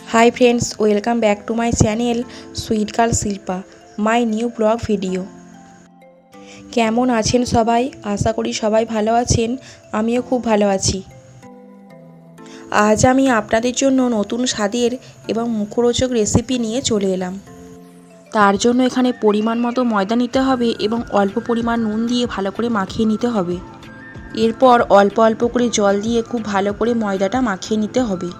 Hi friends, welcome back to my channel Sweet Girl Shilpa, my new blog video. কেমন আছেন সবাই? আশা করি সবাই ভালো আছেন। আমিও খুব ভালো আছি। আজ আমি আপনাদের জন্য নতুন স্বাদের এবং মুখরোচক রেসিপি নিয়ে চলে এলাম। তার জন্য এখানে পরিমাণ মতো ময়দা নিতে হবে এবং অল্প পরিমাণ নুন দিয়ে ভালো করে মাখিয়ে নিতে হবে। এরপর অল্প অল্প করে জল দিয়ে খুব ভালো করে ময়দাটা মাখিয়ে নিতে হবে।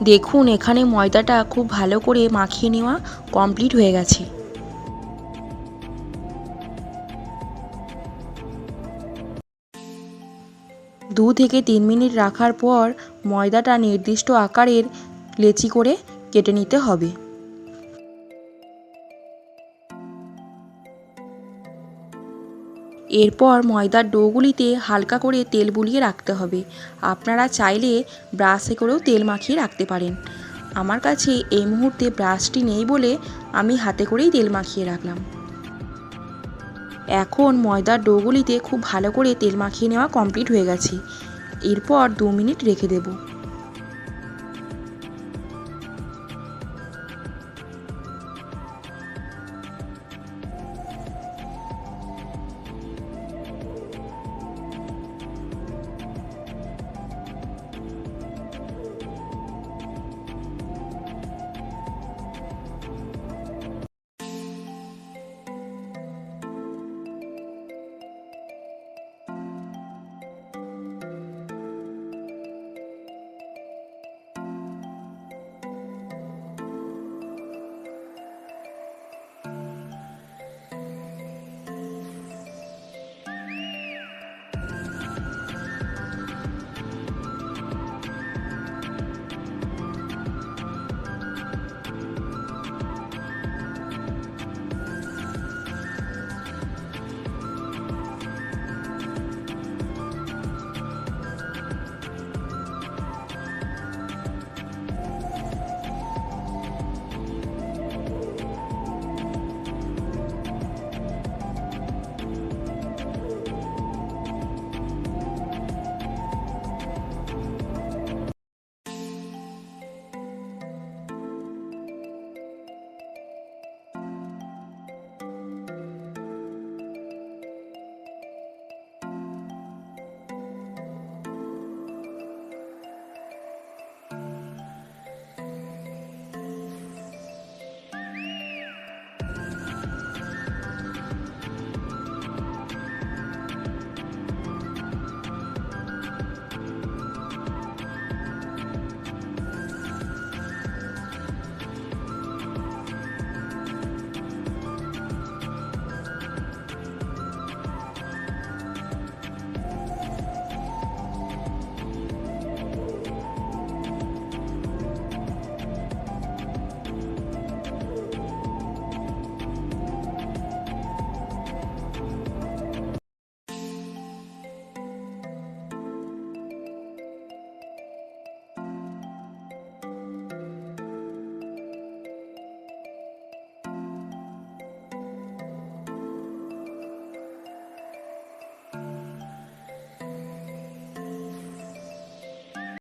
দেখুন এখানে ময়দাটা খুব ভালো করে মাখিয়ে নেওয়া কমপ্লিট হয়ে গেছে। দু থেকে 3 মিনিট রাখার পর ময়দাটা নির্দিষ্ট আকারের লেচি করে কেটে নিতে হবে। এরপর ময়দার ডোগুলিতে হালকা করে তেল বুলিয়ে রাখতে হবে। আপনারা চাইলে ব্রাশে করেও তেল মাখিয়ে রাখতে পারেন। আমার কাছে এই মুহূর্তে ব্রাশটি নেই বলে আমি হাতে করেই তেল মাখিয়ে রাখলাম। এখন ময়দার ডোগুলিতে খুব ভালো করে তেল মাখিয়ে নেওয়া কমপ্লিট হয়ে গেছে। এরপর 2 মিনিট রেখে দেব।